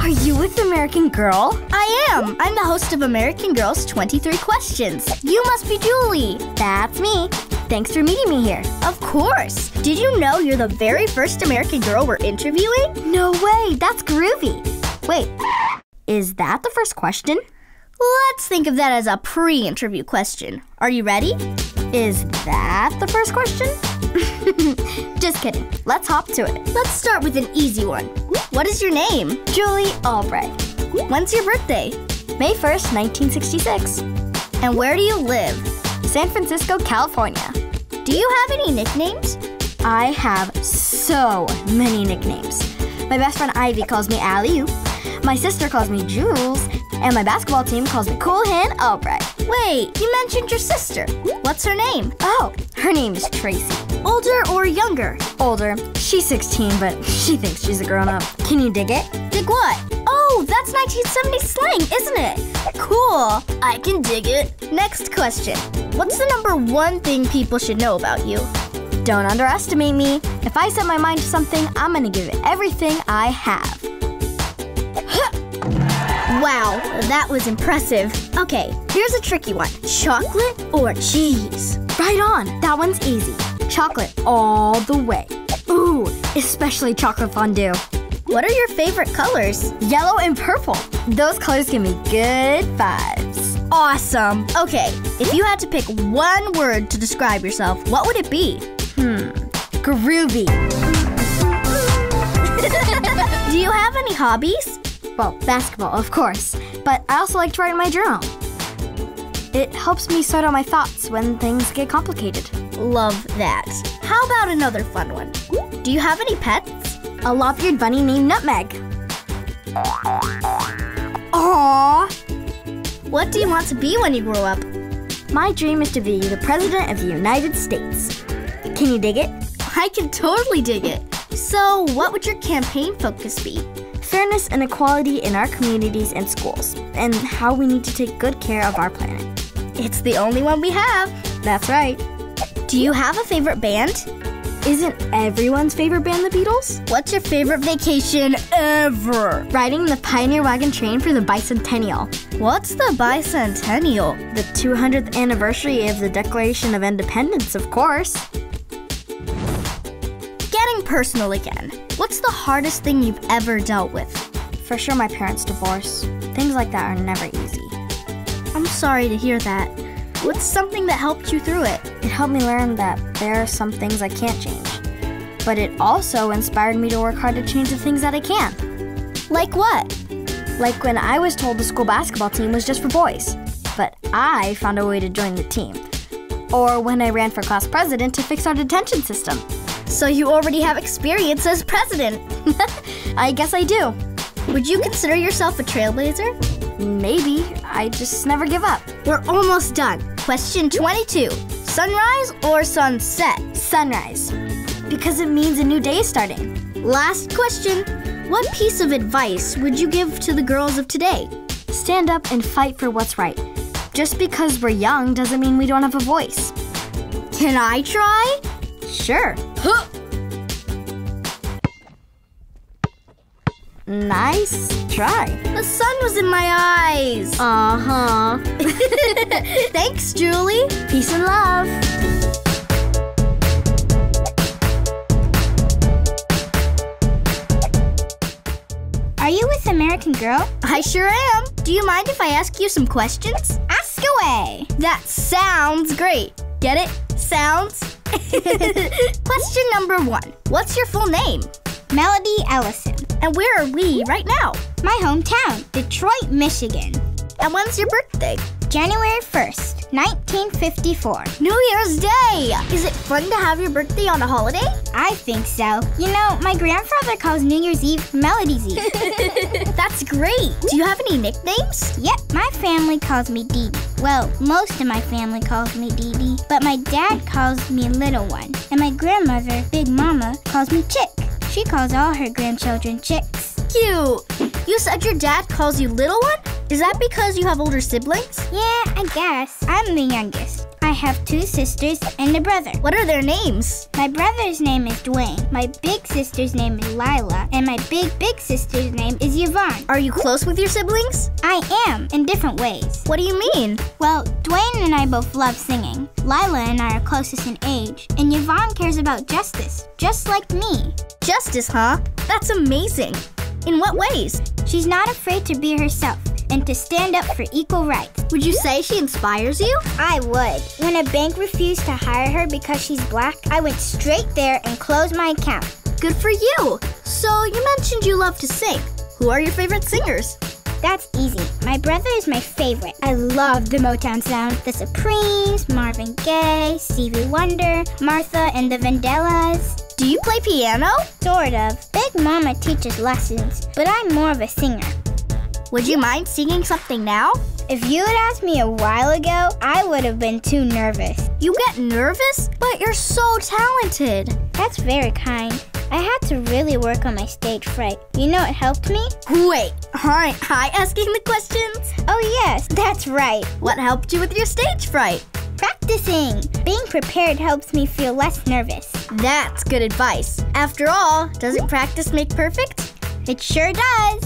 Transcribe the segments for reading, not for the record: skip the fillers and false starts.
Are you with American Girl? I am. I'm the host of American Girl's 23 Questions. You must be Julie. That's me. Thanks for meeting me here. Of course. Did you know you're the very first American Girl we're interviewing? No way. That's groovy. Wait, is that the first question? Let's think of that as a pre-interview question. Are you ready? Is that the first question? Just kidding. Let's hop to it. Let's start with an easy one. What is your name? Julie Albright. When's your birthday? May 1st, 1966. And where do you live? San Francisco, California. Do you have any nicknames? I have so many nicknames. My best friend Ivy calls me Allie. My sister calls me Jules. And my basketball team calls me Cool Hand Albright. Wait, you mentioned your sister. What's her name? Oh, her name is Tracy. Older or younger? Older. She's 16, but she thinks she's a grown-up. Can you dig it? Dig what? Oh, that's 1970s slang, isn't it? Cool. I can dig it. Next question. What's the number one thing people should know about you? Don't underestimate me. If I set my mind to something, I'm gonna give it everything I have. Wow, that was impressive. Okay, here's a tricky one. Chocolate or cheese? Right on, that one's easy. Chocolate all the way. Ooh, especially chocolate fondue. What are your favorite colors? Yellow and purple. Those colors give me good vibes. Awesome. Okay, if you had to pick one word to describe yourself, what would it be? Groovy. Do you have any hobbies? Well, basketball, of course, but I also like to write in my journal. It helps me sort out my thoughts when things get complicated. Love that. How about another fun one? Do you have any pets? A lop-eared bunny named Nutmeg. Aww. What do you want to be when you grow up? My dream is to be the President of the United States. Can you dig it? I can totally dig it. So, what would your campaign focus be? Fairness and equality in our communities and schools, and how we need to take good care of our planet. It's the only one we have. That's right. Do you have a favorite band? Isn't everyone's favorite band the Beatles? What's your favorite vacation ever? Riding the Pioneer Wagon train for the bicentennial. What's the bicentennial? The 200th anniversary of the Declaration of Independence, of course. Getting personal again. What's the hardest thing you've ever dealt with? For sure my parents' divorce. Things like that are never easy. I'm sorry to hear that. What's something that helped you through it? It helped me learn that there are some things I can't change. But it also inspired me to work hard to change the things that I can. Like what? Like when I was told the school basketball team was just for boys, but I found a way to join the team. Or when I ran for class president to fix our detention system. So you already have experience as president. I guess I do. Would you consider yourself a trailblazer? Maybe. I just never give up. We're almost done. Question 22. Sunrise or sunset? Sunrise. Because it means a new day is starting. Last question. What piece of advice would you give to the girls of today? Stand up and fight for what's right. Just because we're young doesn't mean we don't have a voice. Can I try? Sure. Huh. Nice try. The sun was in my eyes. Uh-huh. Thanks, Julie. Peace and love. Are you with American Girl? I sure am. Do you mind if I ask you some questions? Ask away. That sounds great. Get it? Sounds? Question number 1. What's your full name? Melanie Ellison. And where are we right now? My hometown, Detroit, Michigan. And when's your birthday? January 1st, 1954. New Year's Day! Is it fun to have your birthday on a holiday? I think so. You know, my grandfather calls New Year's Eve Melody's Eve. That's great. Do you have any nicknames? Yep, my family calls me Dee Dee. Well, most of my family calls me Dee Dee, but my dad calls me Little One. And my grandmother, Big Mama, calls me Chick. She calls all her grandchildren Chicks. Cute. You said your dad calls you Little One? Is that because you have older siblings? Yeah, I guess. I'm the youngest. I I have 2 sisters and a brother. What are their names? My brother's name is Dwayne, my big sister's name is Lila, and my big sister's name is Yvonne. Are you close with your siblings? I am, in different ways. What do you mean? Well, Dwayne and I both love singing. Lila and I are closest in age, and Yvonne cares about justice, just like me. Justice, huh? That's amazing. In what ways? She's not afraid to be herself and to stand up for equal rights. Would you say she inspires you? I would. When a bank refused to hire her because she's black, I went straight there and closed my account. Good for you. So you mentioned you love to sing. Who are your favorite singers? That's easy. My brother is my favorite. I love the Motown sound. The Supremes, Marvin Gaye, Stevie Wonder, Martha and the Vandellas. Do you play piano? Sort of. Big Mama teaches lessons, but I'm more of a singer. Would you mind singing something now? If you had asked me a while ago, I would have been too nervous. You get nervous? But you're so talented. That's very kind. I had to really work on my stage fright. You know what helped me? Wait, aren't I asking the questions? Oh yes, that's right. What helped you with your stage fright? Practicing. Being prepared helps me feel less nervous. That's good advice. After all, doesn't practice make perfect? It sure does.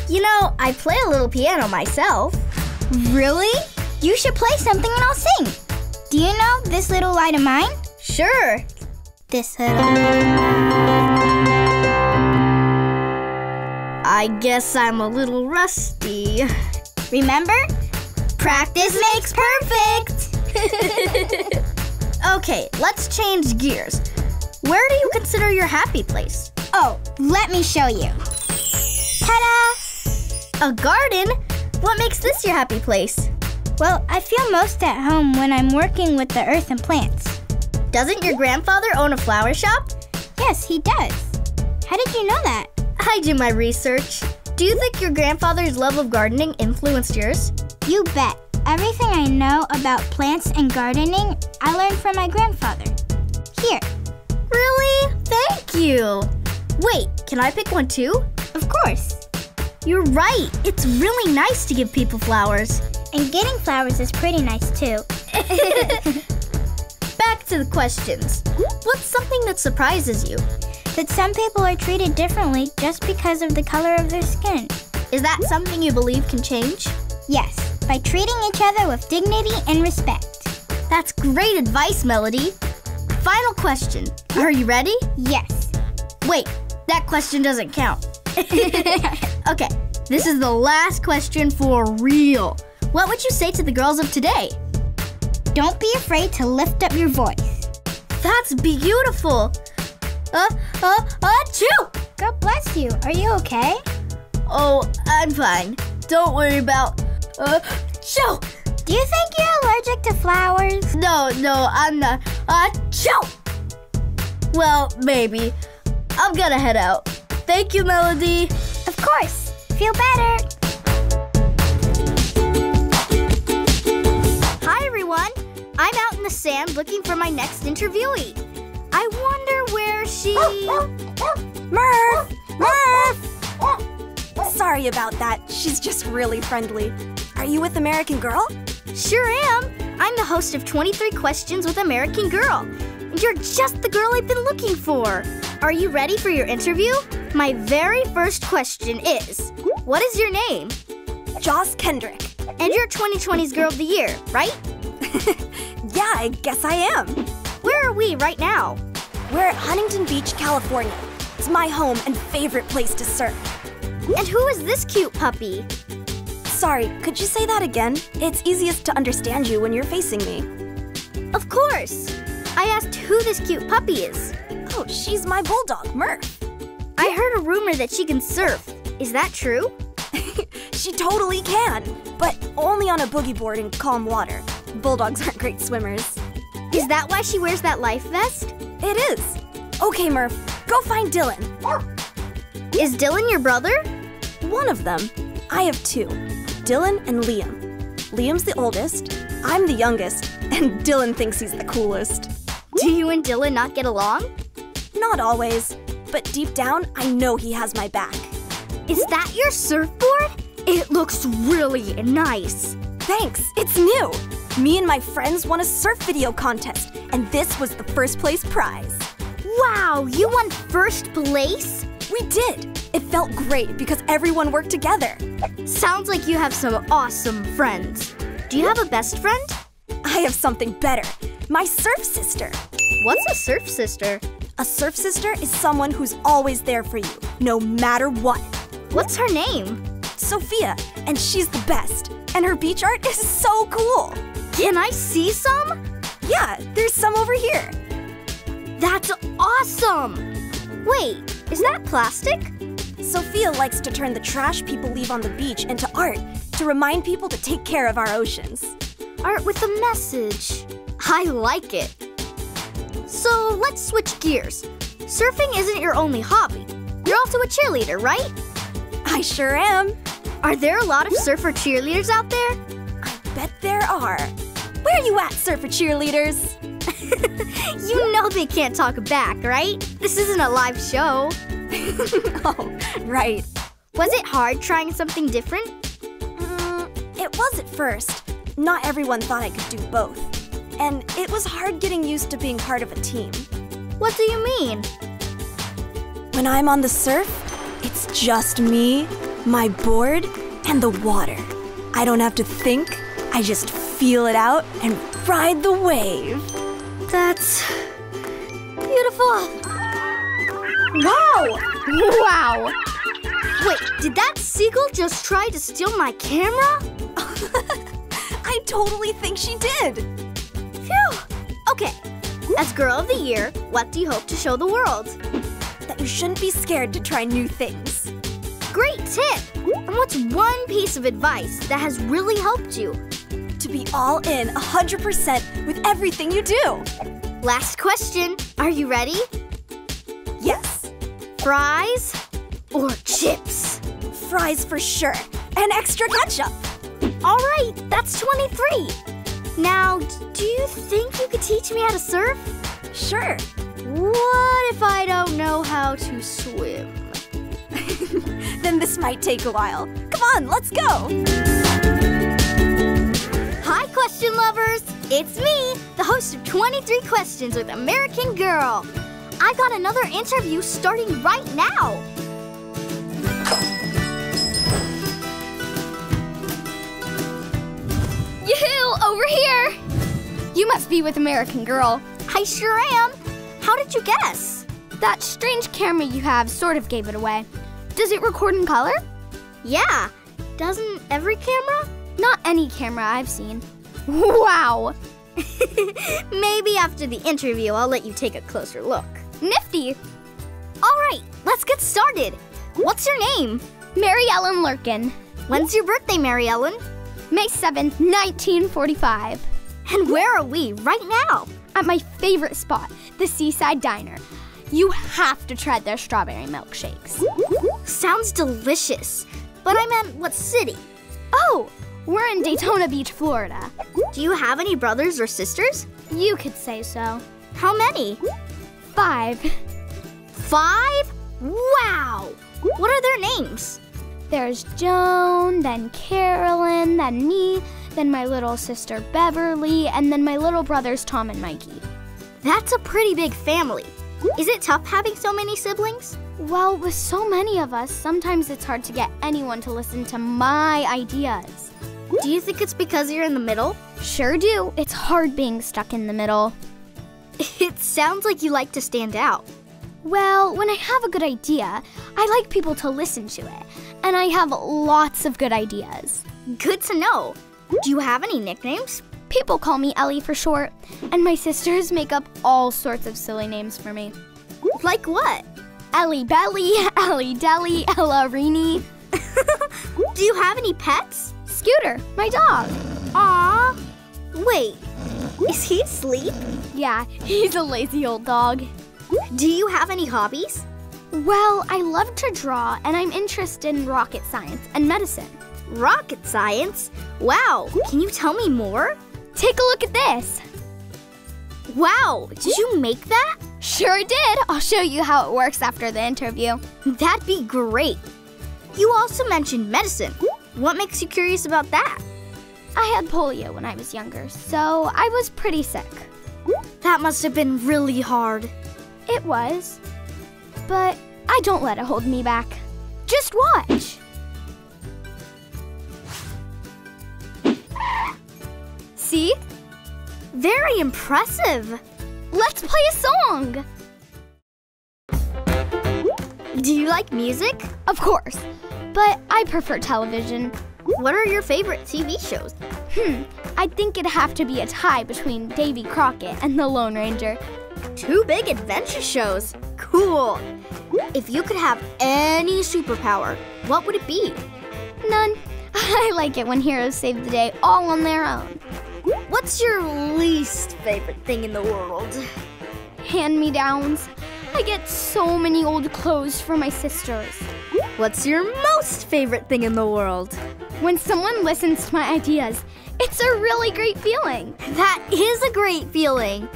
You know, I play a little piano myself. Really? You should play something and I'll sing. Do you know This Little Light of Mine? Sure. This little light of mine. I guess I'm a little rusty. Remember? Practice makes perfect. Okay, let's change gears. Where do you consider your happy place? Oh, let me show you. Ta-da! A garden? What makes this your happy place? Well, I feel most at home when I'm working with the earth and plants. Doesn't your grandfather own a flower shop? Yes, he does. How did you know that? I do my research. Do you think your grandfather's love of gardening influenced yours? You bet. Everything I know about plants and gardening, I learned from my grandfather. Here. Really? Thank you. Wait, can I pick one too? Of course. You're right. It's really nice to give people flowers. And getting flowers is pretty nice too. Back to the questions. What's something that surprises you? That some people are treated differently just because of the color of their skin. Is that something you believe can change? Yes, by treating each other with dignity and respect. That's great advice, Melody. Final question. Are you ready? Yes. Wait, that question doesn't count. Okay, this is the last question for real. What would you say to the girls of today? Don't be afraid to lift up your voice. That's beautiful. Achoo! God bless you. Are you okay? Oh, I'm fine. Don't worry about, achoo! Do you think you're allergic to flowers? No, I'm not. Achoo! Well, maybe. I'm gonna head out. Thank you, Melody. Of course. Feel better. Hi, everyone. I'm out in the sand looking for my next interviewee. I wonder where she... Murph! Murph! Sorry about that. She's just really friendly. Are you with American Girl? Sure am. I'm the host of 23 Questions with American Girl. And you're just the girl I've been looking for. Are you ready for your interview? My very first question is, what is your name? Jost Kendrick. And you're 2020's Girl of the Year, right? Yeah, I guess I am. Where are we right now? We're at Huntington Beach, California. It's my home and favorite place to surf. And who is this cute puppy? Sorry, could you say that again? It's easiest to understand you when you're facing me. Of course. I asked who this cute puppy is. Oh, she's my bulldog, Murph. I heard a rumor that she can surf. Is that true? She totally can, but only on a boogie board in calm water. Bulldogs aren't great swimmers. Is that why she wears that life vest? It is. Okay, Murph, go find Dylan. Is Dylan your brother? One of them. I have 2, Dylan and Liam. Liam's the oldest, I'm the youngest, and Dylan thinks he's the coolest. Do you and Dylan not get along? Not always, but deep down, I know he has my back. Is that your surfboard? It looks really nice. Thanks, it's new. Me and my friends won a surf video contest, and this was the first place prize. Wow, you won first place? We did. It felt great because everyone worked together. Sounds like you have some awesome friends. Do you have a best friend? I have something better. My surf sister. What's a surf sister? A surf sister is someone who's always there for you, no matter what. What's her name? Sophia, and she's the best. And her beach art is so cool. Can I see some? Yeah, there's some over here. That's awesome! Wait, is that plastic? Sophia likes to turn the trash people leave on the beach into art to remind people to take care of our oceans. Art with a message. I like it. So let's switch gears. Surfing isn't your only hobby. You're also a cheerleader, right? I sure am. Are there a lot of surfer cheerleaders out there? I bet there are. Where you at, surfer cheerleaders? You know they can't talk back, right? This isn't a live show. Oh, right. Was it hard trying something different? It was at first. Not everyone thought I could do both. And it was hard getting used to being part of a team. What do you mean? When I'm on the surf, it's just me, my board, and the water. I don't have to think. I just feel it out and ride the wave. That's beautiful. Wow! Wow! Wait, did that seagull just try to steal my camera? I totally think she did. Phew! Okay, as Girl of the Year, what do you hope to show the world? That you shouldn't be scared to try new things. Great tip! And what's one piece of advice that has really helped you? To be all in 100% with everything you do. Last question. Are you ready? Yes. Fries or chips? Fries for sure. And extra ketchup. All right, that's 23. Now, do you think you could teach me how to surf? Sure. What if I don't know how to swim? Then this might take a while. Come on, let's go. Hi, question lovers. It's me, the host of 23 Questions with American Girl. I got another interview starting right now. Yoo-hoo, over here! You must be with American Girl. I sure am. How did you guess? That strange camera you have sort of gave it away. Does it record in color? Yeah. Doesn't every camera? Not any camera I've seen. Wow! Maybe after the interview, I'll let you take a closer look. Nifty! All right, let's get started. What's your name? Maryellen Larkin. When's your birthday, Maryellen? May 7th, 1945. And where are we right now? At my favorite spot, the Seaside Diner. You have to try their strawberry milkshakes. Sounds delicious. But I meant what city? Oh, we're in Daytona Beach, Florida. Do you have any brothers or sisters? You could say so. How many? 5. 5? Wow! What are their names? There's Joan, then Carolyn, then me, then my little sister Beverly, and then my little brothers Tom and Mikey. That's a pretty big family. Is it tough having so many siblings? Well, with so many of us, sometimes it's hard to get anyone to listen to my ideas. Do you think it's because you're in the middle? Sure do. It's hard being stuck in the middle. It sounds like you like to stand out. Well, when I have a good idea, I like people to listen to it. And I have lots of good ideas. Good to know. Do you have any nicknames? People call me Ellie for short, and my sisters make up all sorts of silly names for me. Like what? Ellie Belly, Ellie Deli, Ella Rini. Do you have any pets? Scooter, my dog. Aww. Wait, is he asleep? Yeah, he's a lazy old dog. Do you have any hobbies? Well, I love to draw, and I'm interested in rocket science and medicine. Rocket science? Wow, can you tell me more? Take a look at this. Wow, did you make that? Sure did. I'll show you how it works after the interview. That'd be great. You also mentioned medicine. What makes you curious about that? I had polio when I was younger, so I was pretty sick. That must have been really hard. It was, but I don't let it hold me back. Just watch. See? Very impressive. Let's play a song. Do you like music? Of course, but I prefer television. What are your favorite TV shows? I think it'd have to be a tie between Davy Crockett and the Lone Ranger. 2 big adventure shows. Cool. If you could have any superpower, what would it be? None. I like it when heroes save the day all on their own. What's your least favorite thing in the world? Hand-me-downs. I get so many old clothes from my sisters. What's your most favorite thing in the world? When someone listens to my ideas, it's a really great feeling. That is a great feeling.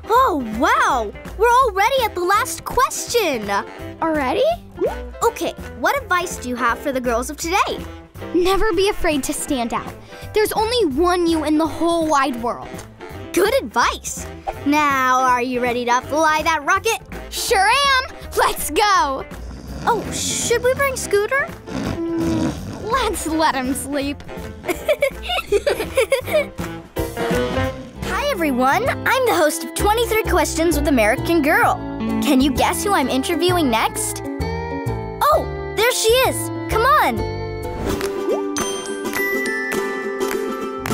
Oh, wow! We're already at the last question. Already? Okay, what advice do you have for the girls of today? Never be afraid to stand out. There's only one you in the whole wide world. Good advice. Now, are you ready to fly that rocket? Sure am. Let's go. Oh, should we bring Scooter? Let's let him sleep. Hi, everyone. I'm the host of 23 Questions with American Girl. Can you guess who I'm interviewing next? Oh, there she is. Come on.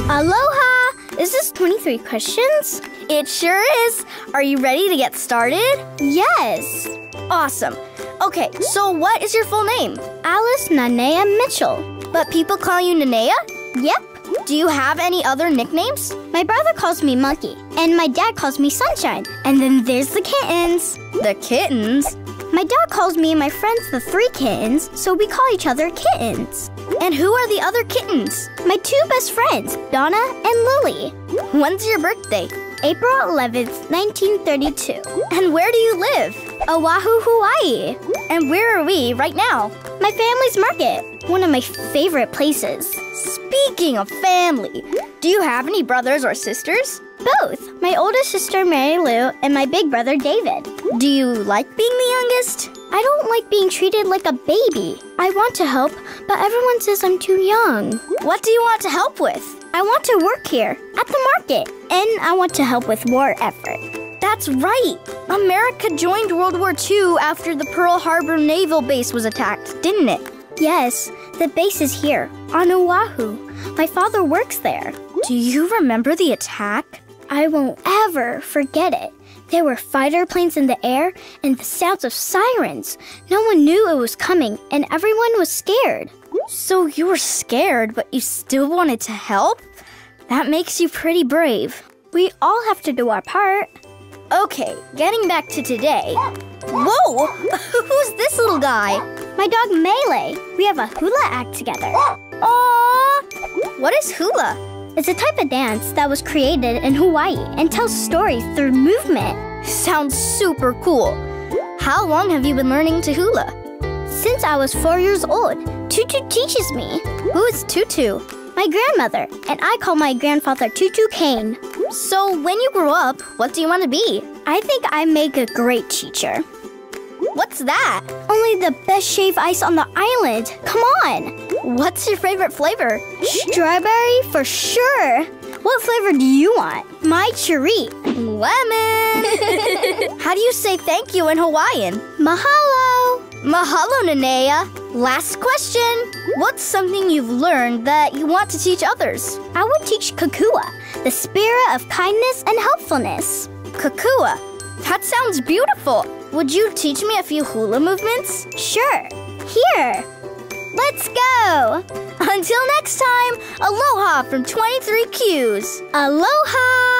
Aloha! Is this 23 Questions? It sure is. Are you ready to get started? Yes. Awesome. Okay, so what is your full name? Alice Nanea Mitchell. But people call you Nanea? Yep. Do you have any other nicknames? My brother calls me Monkey, and my dad calls me Sunshine. And then there's the kittens. The kittens? My dad calls me and my friends the 3 kittens, so we call each other kittens. And who are the other kittens? My 2 best friends, Donna and Lily. When's your birthday? April 11th, 1932. And where do you live? Oahu, Hawaii. And where are we right now? My family's market, one of my favorite places. Speaking of family, do you have any brothers or sisters? Both. My oldest sister, Mary Lou, and my big brother, David. Do you like being the youngest? I don't like being treated like a baby. I want to help, but everyone says I'm too young. What do you want to help with? I want to work here, at the market, and I want to help with war effort. That's right. America joined World War II after the Pearl Harbor Naval Base was attacked, didn't it? Yes, the base is here, on Oahu. My father works there. Do you remember the attack? I won't ever forget it. There were fighter planes in the air and the sounds of sirens. No one knew it was coming, and everyone was scared. So you were scared, but you still wanted to help? That makes you pretty brave. We all have to do our part. Okay, getting back to today. Whoa! Who's this little guy? My dog Melee. We have a hula act together. Aww! What is hula? It's a type of dance that was created in Hawaii and tells stories through movement. Sounds super cool. How long have you been learning to hula? Since I was 4 years old. Tutu teaches me. Who is Tutu? My grandmother, and I call my grandfather Tutu Kane. So when you grow up, what do you want to be? I think I make a great teacher. What's that? Only the best shaved ice on the island. Come on. What's your favorite flavor? Strawberry for sure. What flavor do you want? My treat. Lemon. How do you say thank you in Hawaiian? Mahalo. Mahalo, Nanea. Last question. What's something you've learned that you want to teach others? I would teach Kakua, the spirit of kindness and helpfulness. Kakua? That sounds beautiful. Would you teach me a few hula movements? Sure. Here. Let's go. Until next time, aloha from 23 Qs. Aloha.